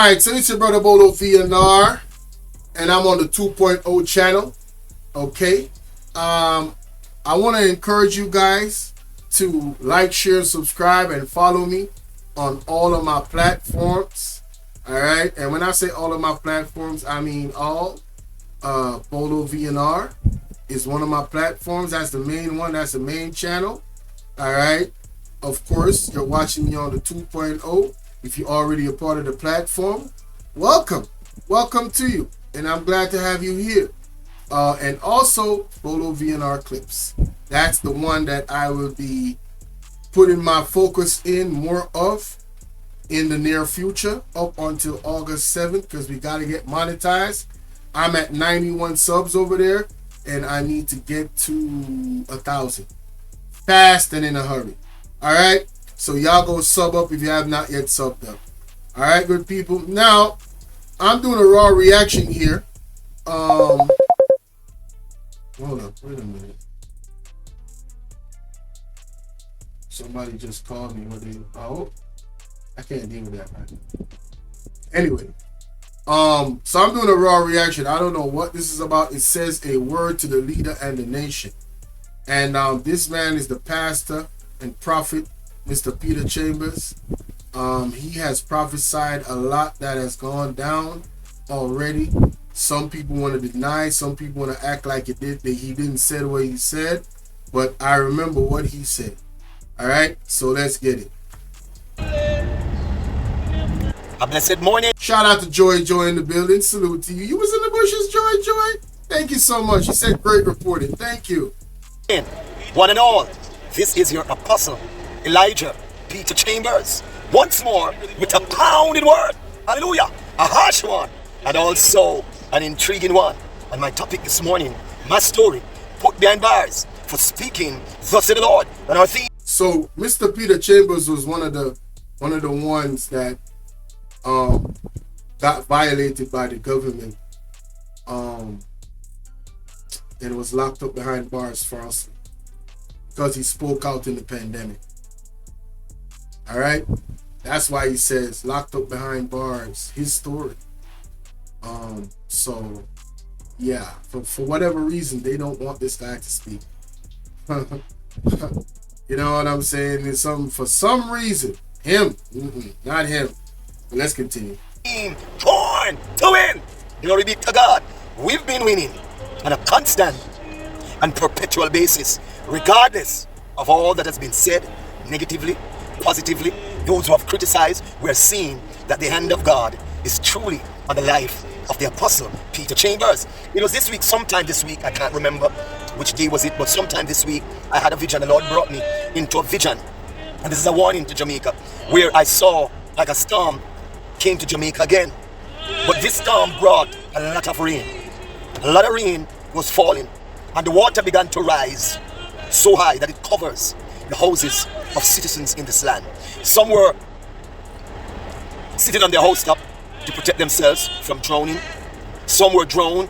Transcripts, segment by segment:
Alright, so it's your brother BOLO V&R, and I'm on the 2.0 channel. Okay. I want to encourage you guys to like, share, subscribe, and follow me on all of my platforms. Alright, and when I say all of my platforms, I mean all. BOLO V&R is one of my platforms. That's the main one. That's the main channel. Alright. Of course, you're watching me on the 2.0. If you're already a part of the platform, welcome. Welcome to you. And I'm glad to have you here. And also, BOLO V&R Clips. That's the one that I will be putting my focus in more of in the near future, up until August 7th, because we got to get monetized. I'm at 91 subs over there, and I need to get to 1,000 fast and in a hurry. All right, so y'all go sub up if you have not yet subbed up. All right, good people. Now I'm doing a raw reaction here. Hold up, wait a minute. Somebody just called me. Oh, I can't deal with that right now. Anyway, so I'm doing a raw reaction. I don't know what this is about. It says a word to the leader and the nation, and this man is the pastor and prophet, Mr. Peter Chambers. He has prophesied a lot that has gone down already. Some people want to deny, some people want to act like he didn't say what he said, but I remember what he said. All right, so let's get it. A blessed morning. Shout out to Joy in the building. Salute to you. You was in the bushes, Joy. Thank you so much. You said great reporting. Thank you. One and all, this is your apostle, Elijah Peter Chambers, once more with a pounded word. Hallelujah. A harsh one and also an intriguing one. And my topic this morning, my story, put behind bars for speaking thus said the Lord. And our theme. So Mr. Peter Chambers was one of the ones that got violated by the government, and was locked up behind bars falsely because he spoke out in the pandemic. All right, that's why he says locked up behind bars. His story. So yeah, for whatever reason, they don't want this guy to speak. You know what I'm saying? It's for some reason, him, not him. But let's continue. Born to win. Glory be to God. We've been winning on a constant and perpetual basis, regardless of all that has been said, negatively, positively. Those who have criticized, we're seeing that the hand of God is truly on the life of the apostle Peter Chambers. It was this week, sometime this week, I can't remember which day was it, but sometime this week I had a vision. The Lord brought me into a vision, and this is a warning to Jamaica, where I saw like a storm came to Jamaica again, but this storm brought a lot of rain. A lot of rain was falling, and the water began to rise so high that it covers the houses of citizens in this land. Some were sitting on their housetop to protect themselves from drowning. Some were drowned.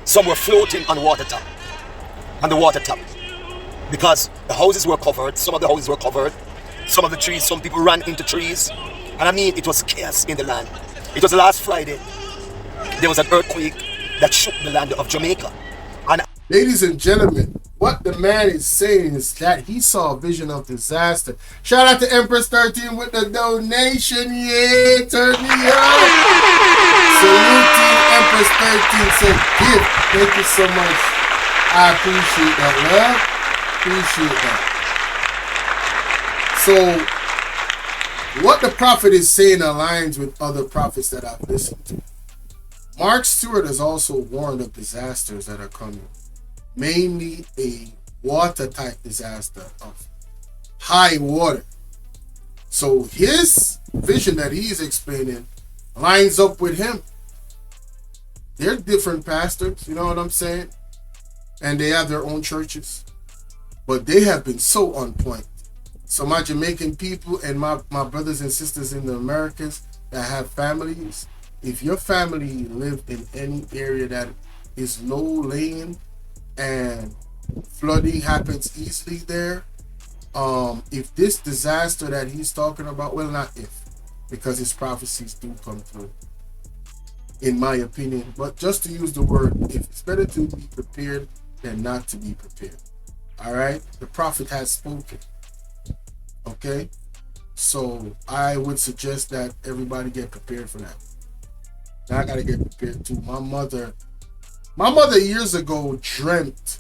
Some were floating on the water top, because the houses were covered. Some of the houses were covered. Some of the trees, some people ran into trees. And I mean, it was chaos in the land. It was last Friday. There was an earthquake that shook the land of Jamaica. And ladies and gentlemen, what the man is saying is that he saw a vision of disaster. Shout out to Empress 13 with the donation. Yeah, turn me up. Salute to Empress 13 said gift. Thank you so much. I appreciate that, love. Appreciate that. So what the prophet is saying aligns with other prophets that I've listened to. Mark Stewart has also warned of disasters that are coming, mainly a water type disaster of high water. So his vision that he's explaining lines up with him. They're different pastors, you know what I'm saying? And they have their own churches, but they have been so on point. So my Jamaican people and my brothers and sisters in the Americas that have families, if your family live in any area that is low laying and flooding happens easily there, if this disaster that he's talking about, well, not if, because his prophecies do come through. in my opinion. But just to use the word, if it's better to be prepared than not to be prepared. All right? The prophet has spoken. Okay? So I would suggest that everybody get prepared for that. Now I gotta get prepared too. My mother years ago dreamt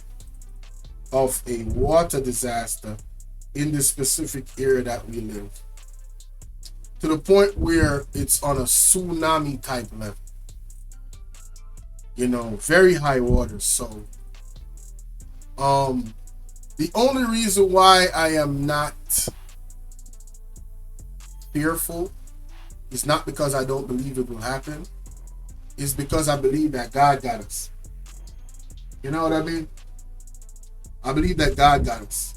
of a water disaster in the specific area that we live, to the point where it's on a tsunami type level. You know, very high water. So the only reason why I am not fearful is not because I don't believe it will happen. It's because I believe that God got us. You know what I mean? I believe that God got us.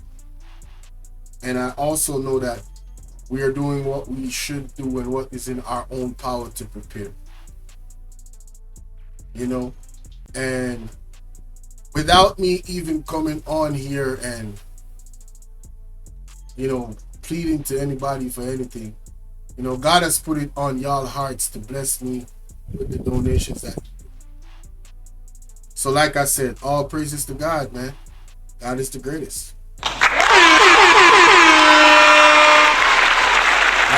And I also know that we are doing what we should do and what is in our own power to prepare. You know? And without me even coming on here and, you know, pleading to anybody for anything, you know, God has put it on y'all hearts to bless me with the donations that. So like I said, all praises to God, man. God is the greatest. God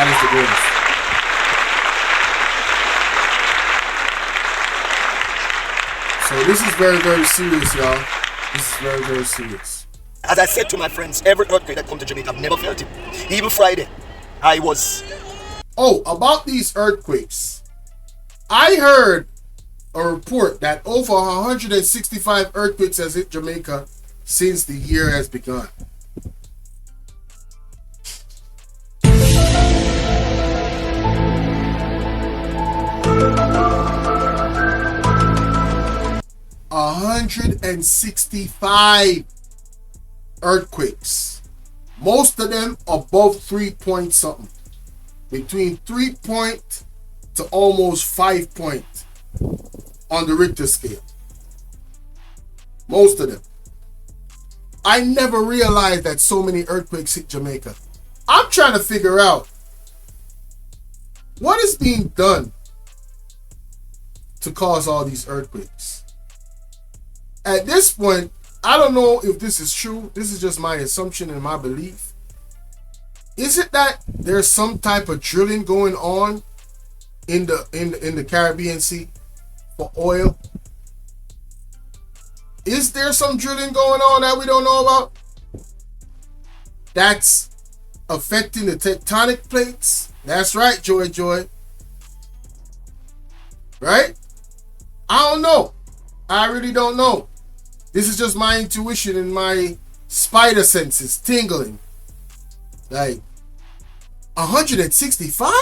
is the greatest. So this is very, very serious, y'all. This is very, very serious. As I said to my friends, every earthquake that comes to Jamaica, I've never felt it. Even Friday, I was. Oh, about these earthquakes. I heard a report that over 165 earthquakes has hit Jamaica since the year has begun. A 165 earthquakes. Most of them above 3 point something. Between 3 point to almost 5 point on the Richter scale. Most of them. I never realized that so many earthquakes hit Jamaica. I'm trying to figure out what is being done to cause all these earthquakes. At this point, I don't know if this is true. This is just my assumption and my belief. Is it that there's some type of drilling going on in the Caribbean Sea for oil? Is there some drilling going on that we don't know about? That's affecting the tectonic plates? That's right, Joy. Right? I don't know. I really don't know. This is just my intuition and my spider senses tingling. Like, 165?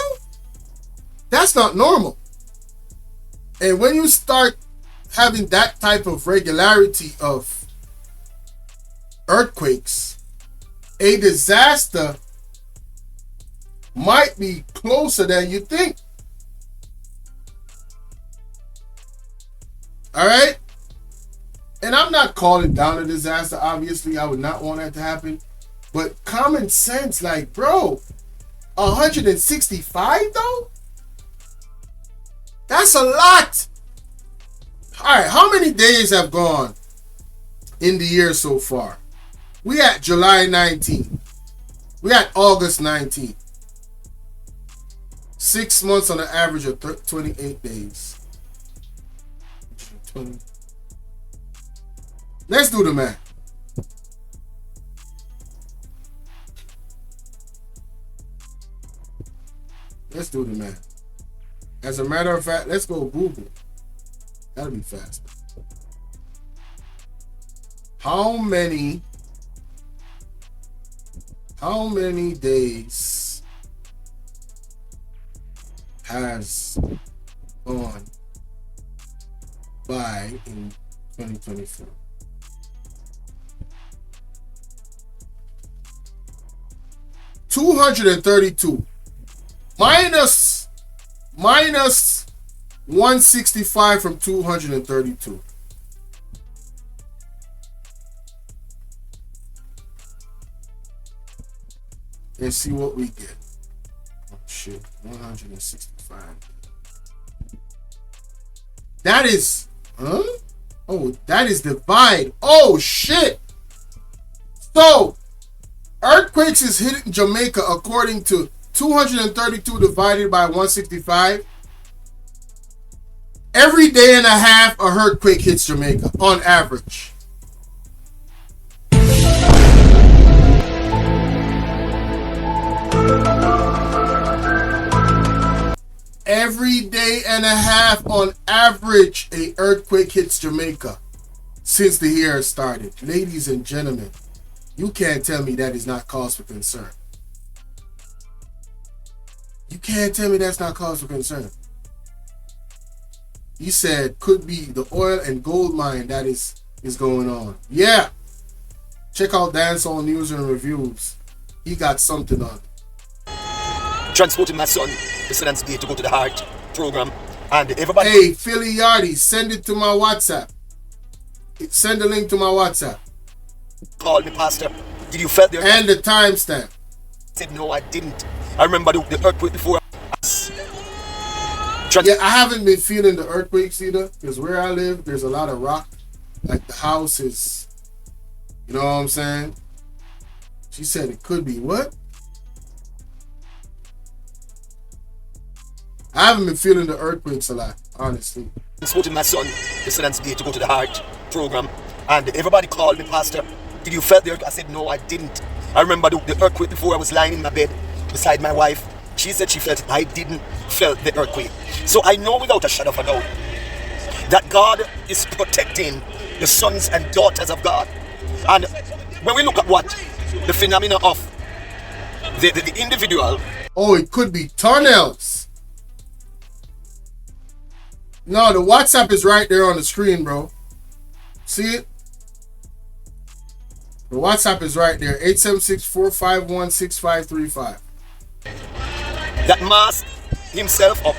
That's not normal. And when you start having that type of regularity of earthquakes, a disaster might be closer than you think. All right? And I'm not calling down a disaster. Obviously, I would not want that to happen. But common sense, like, bro, 165 though? That's a lot. All right, how many days have gone in the year so far? We at July 19th. We at August 19th. 6 months on an average of 28 days. 20. Let's do the math. Let's do the math. As a matter of fact, let's go Google. That'll be fast. How many days has gone by in 2024? $232 minus 165 from 232. And see what we get. Oh shit, 165. That is, huh? Oh, that is divine. Oh, shit. So, earthquakes is hitting Jamaica according to 232 divided by 165. Every day and a half, a earthquake hits Jamaica on average. Every day and a half, on average, a earthquake hits Jamaica since the year started. Ladies and gentlemen, you can't tell me that is not cause for concern. You can't tell me that's not cause for concern. He said could be the oil and gold mine that is going on. Yeah. Check out Dancehall News and Reviews. He got something on. Transporting my son, President's Day, to go to the Heart program. And everybody... Hey, Philly Yardy, send it to my WhatsApp. Send the link to my WhatsApp. Called me, Pastor. Did you felt the... And the timestamp. I said, no, I didn't. I remember the earthquake before. Yeah, I haven't been feeling the earthquakes either, because where I live, there's a lot of rock. Like the house is, you know what I'm saying? She said it could be what? I haven't been feeling the earthquakes a lot, honestly. Transporting my son, President's Day, to go to the Heart program. And everybody called me, Pastor. Did you felt the earthquake? I said, no, I didn't. I remember the earthquake before. I was lying in my bed beside my wife. She said she felt it. I didn't feel the earthquake. So I know without a shadow of a doubt that God is protecting the sons and daughters of God. And when we look at what the phenomena of the individual... Oh, it could be tunnels. No, the WhatsApp is right there on the screen, bro. See it? The WhatsApp is right there. 876-451-6535. That masked himself up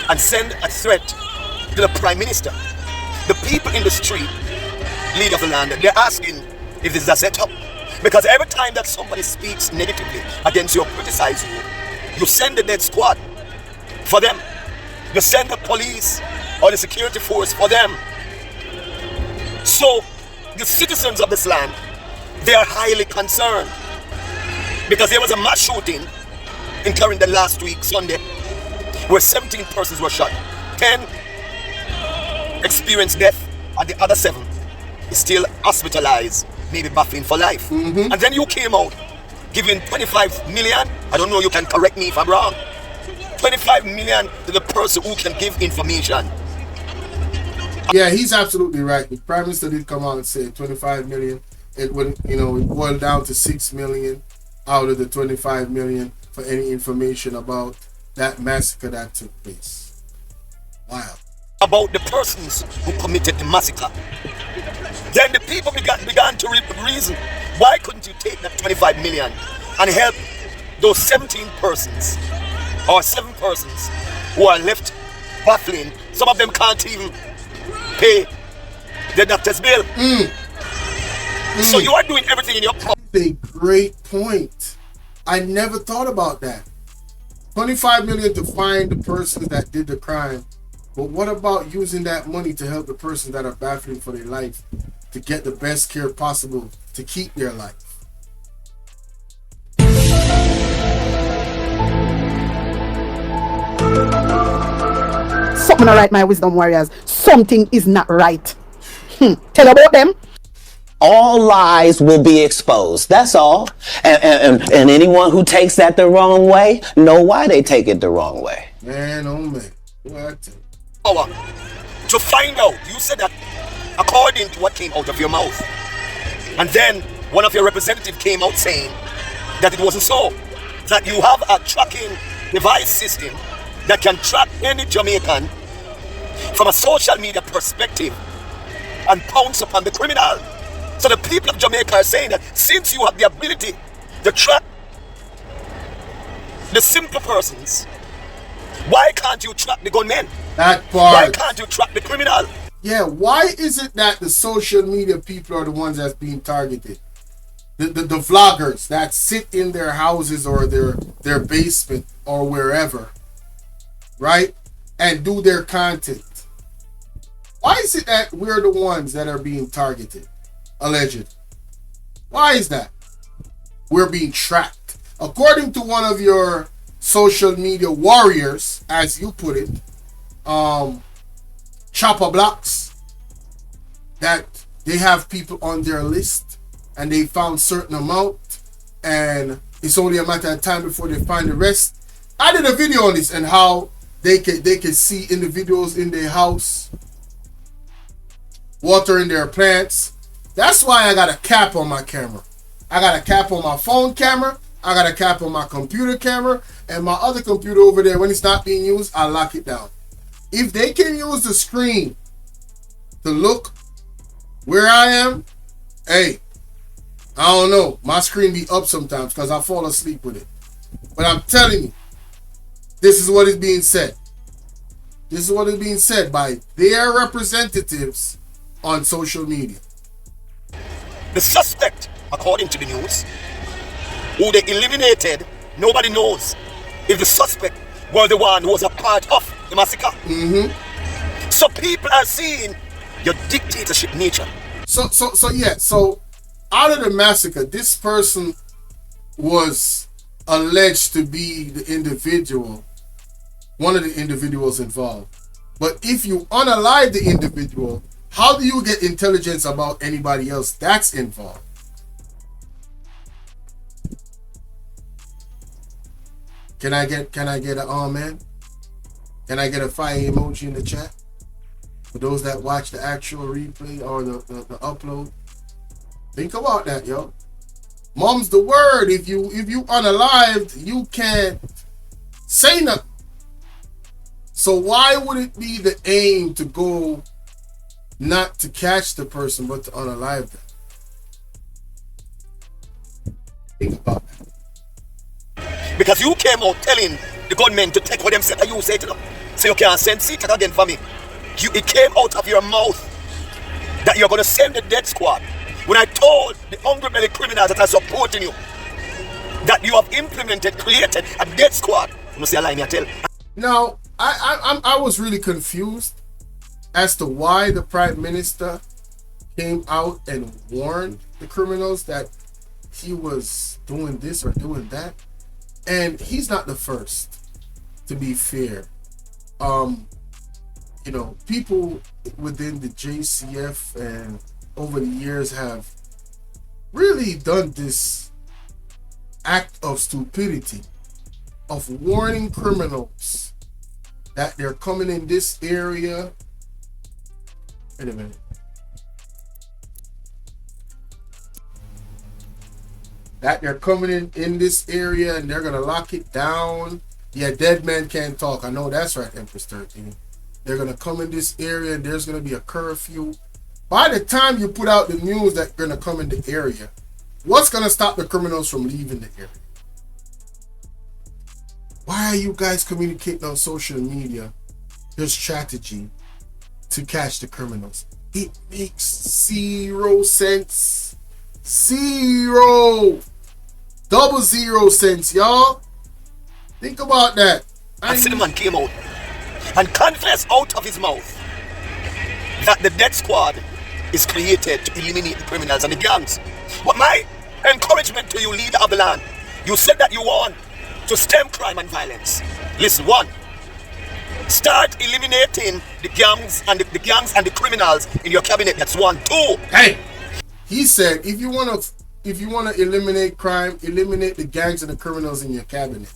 and send a threat to the Prime Minister. The people in the street, leader of the land, they're asking if this is a setup. Because every time that somebody speaks negatively against you or criticize you, you send the dead squad for them. You send the police or the security force for them. So the citizens of this land, they are highly concerned. Because there was a mass shooting in Clarendon last week, Sunday, where 17 persons were shot. 10 experienced death, and the other 7 is still hospitalized, maybe battling for life. And then you came out giving 25 million. I don't know, you can correct me if I'm wrong. 25 million to the person who can give information. Yeah, he's absolutely right. The Prime Minister did come out and say 25 million. It would, it boiled down to 6 million out of the 25 million for any information about that massacre that took place. Wow. About the persons who committed the massacre. Then the people began to reason, why couldn't you take that 25 million and help those 17 persons or 7 persons who are left baffling? Some of them can't even pay the doctor's bill. So you are doing everything in your power. That's a great point. I never thought about that. 25 million to find the persons that did the crime. But what about using that money to help the persons that are battling for their life to get the best care possible to keep their life? Something not right, my wisdom warriors. Something is not right. Tell about them. All lies will be exposed. That's all. And anyone who takes that the wrong way, know why they take it the wrong way. Man, oh man. What? Power to find out. You said that according to what came out of your mouth. And then one of your representatives came out saying that it wasn't so. That you have a tracking device system that can track any Jamaican from a social media perspective and pounce upon the criminal. So the people of Jamaica are saying that since you have the ability to track the simple persons, why can't you track the gunmen? That part. Why can't you track the criminal? Yeah, why is it that the social media people are the ones that's being targeted? The vloggers that sit in their houses or their basement or wherever, right? And do their content. Why is it that we're the ones that are being targeted? Alleged. Why is that? We're being tracked. According to one of your social media warriors, as you put it, Chopper Blocks, that they have people on their list and they found certain amount and it's only a matter of time before they find the rest. I did a video on this and how they can see individuals in their house watering their plants. That's why I got a cap on my camera. I got a cap on my phone camera. I got a cap on my computer camera. And my other computer over there, when it's not being used, I lock it down. If they can use the screen to look where I am, hey, I don't know. My screen be up sometimes because I fall asleep with it. But I'm telling you, this is what is being said. This is what is being said by their representatives on social media. The suspect, according to the news, who they eliminated, nobody knows if the suspect were the one who was a part of the massacre. So people are seeing your dictatorship nature. So out of the massacre, this person was alleged to be the individual, one of the individuals involved. But if you unalive the individual, how do you get intelligence about anybody else that's involved? Can I get an amen? Can I get a fire emoji in the chat? For those that watch the actual replay or the upload. Think about that, yo. Mom's the word. If you unalived, you can't say nothing. So why would it be the aim to go not to catch the person but to unalive them? Think about that. Because you came out telling the gunmen to take what them said, and you say to them, so you can't send seat again for me. It came out of your mouth that you're going to send the death squad. When I told the hungry belly criminals that are supporting you that you have created a death squad. You must see a line I tell. Now, I was really confused as to why the Prime Minister came out and warned the criminals that he was doing this or doing that. And he's not the first, to be fair. You know, people within the JCF and over the years have really done this act of stupidity of warning criminals that they're coming in this area. Wait a minute. That they're coming in this area and they're gonna lock it down. Yeah, dead man can't talk. I know that's right, Empress 13. They're gonna come in this area and there's gonna be a curfew. By the time you put out the news that they're gonna come in the area, what's gonna stop the criminals from leaving the area? Why are you guys communicating on social media your strategy to catch the criminals? It makes zero sense. Zero. 00 cents, y'all. Think about that. And the man came out and confessed out of his mouth that the death squad is created to eliminate the criminals and the gangs. But my encouragement to you, leader of the land, you said that you want to stem crime and violence. Listen, 1, start eliminating the gangs and the criminals in your cabinet. That's 1. 2. Hey, he said if you want to eliminate crime, eliminate the gangs and the criminals in your cabinet.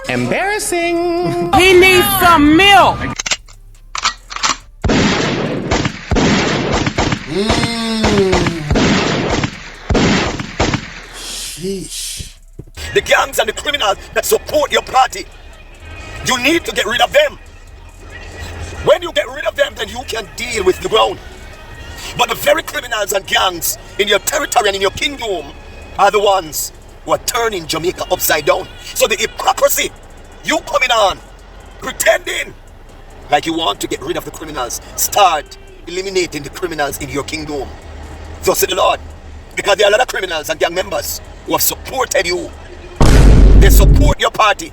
Embarrassing. He needs some milk. Sheesh. The gangs and the criminals that support your party, you need to get rid of them. When you get rid of them, then you can deal with the ground. But the very criminals and gangs in your territory and in your kingdom are the ones who are turning Jamaica upside down. So the hypocrisy, you coming on, pretending like you want to get rid of the criminals, start eliminating the criminals in your kingdom. So say the Lord, because there are a lot of criminals and gang members who have supported you. They support your party.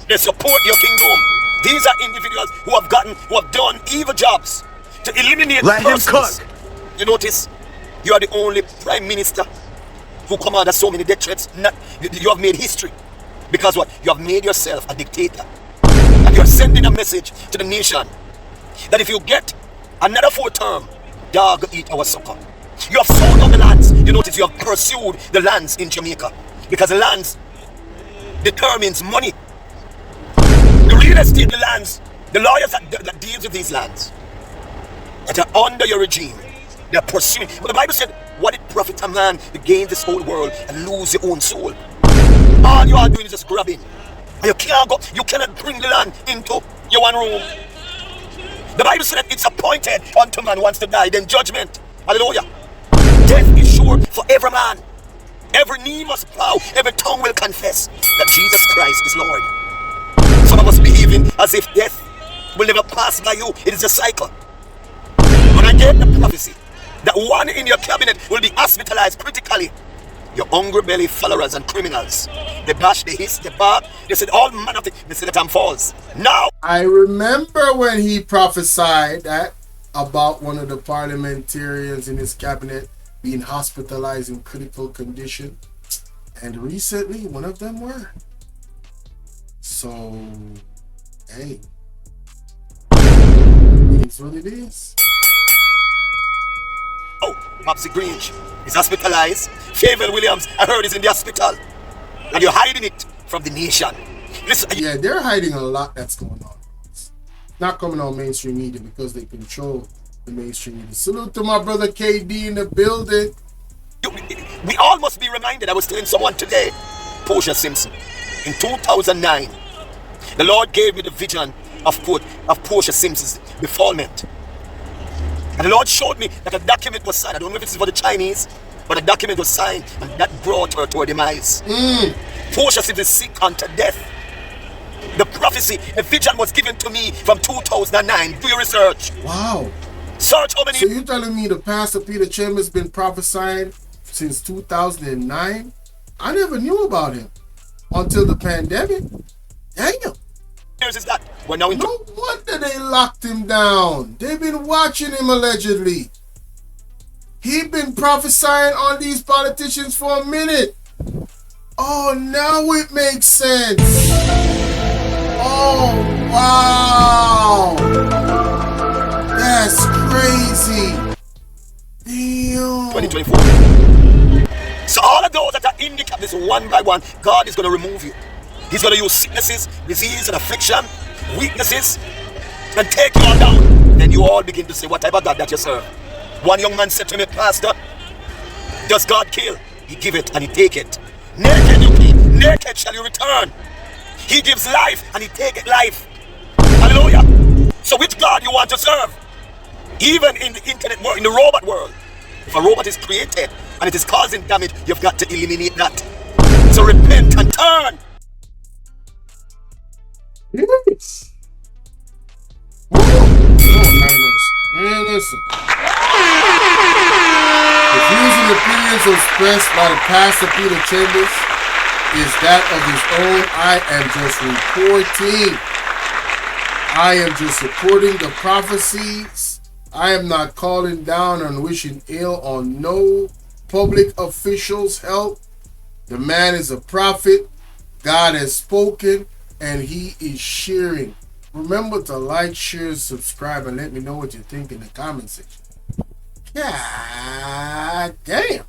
They support your kingdom. These are individuals who have done evil jobs to eliminate persons. You notice, you are the only prime minister who commanded so many death threats. You have made history. Because what? You have made yourself a dictator. And you are sending a message to the nation that if you get another 4th term, dog eat our sucker. You have sold out the lands. You notice you have pursued the lands in Jamaica. Because the lands determines money. The real estate, the lands, the lawyers that deals with these lands that are under your regime, they're pursuing. But the Bible said, what it profit a man to gain this whole world and lose your own soul? All you are doing is just grabbing. And you can't go, you cannot bring the land into your one room. The Bible said that it's appointed unto man once to die, then judgment. Hallelujah. Death is sure for every man. Every knee must bow, every tongue will confess that Jesus Christ is Lord. Some of us behaving as if death will never pass by you. It is a cycle. When I get the prophecy that one in your cabinet will be hospitalized critically, your hungry belly followers and criminals, they bash, they hiss, they bark, they said all manner of things. They said the time falls. Now, I remember when he prophesied that about one of the parliamentarians in his cabinet being hospitalized in critical condition, and recently one of them were. So, hey, it's what it is. oh, Mopsy Grange is hospitalized. Favel Williams, I heard, is in the hospital. And you're hiding it from the nation. Listen, Yeah, they're hiding a lot that's going on. It's not coming on mainstream media because they control the mainstream media. Salute to my brother KD in the building. we all must be reminded. I was telling someone today, Portia Simpson, in 2009, the Lord gave me the vision of Portia Simpson's befallment. And the Lord showed me that a document was signed. I don't know if it's for the Chinese, but a document was signed, and that brought her to her demise. Portia Simpson is sick unto death. The prophecy, the vision was given to me from 2009. Do your research. Wow. Search how many. So you're telling me the Pastor Peter Chambers been prophesying since 2009? I never knew about him until the pandemic. Damn. years is that? We're now in. No wonder they locked him down. They've been watching him allegedly. He been prophesying on these politicians for a minute. Oh, now it makes sense. Oh, wow. That's crazy. Damn. 2024. So all of those that are in the this one by one, God is going to remove you. He's going to use sicknesses, disease, and affliction, weaknesses, and take you all down. Then you all begin to say, what type of God that you serve? One young man said to me, Pastor, does God kill? He give it and he take it. Naked you be, naked shall you return. He gives life and he take it life. Hallelujah. So which God you want to serve? Even in the internet world, in the robot world, if a robot is created and it is causing damage, you've got to eliminate that. So repent and turn. Yes. Man, listen. The views and opinions expressed by the Pastor Peter Chambers is that of his own. I am just reporting. I am just supporting the prophecies. I am not calling down and wishing ill on no public official's health. The man is a prophet. God has spoken and he is sharing. Remember to like, share, subscribe, and let me know what you think in the comment section. God damn.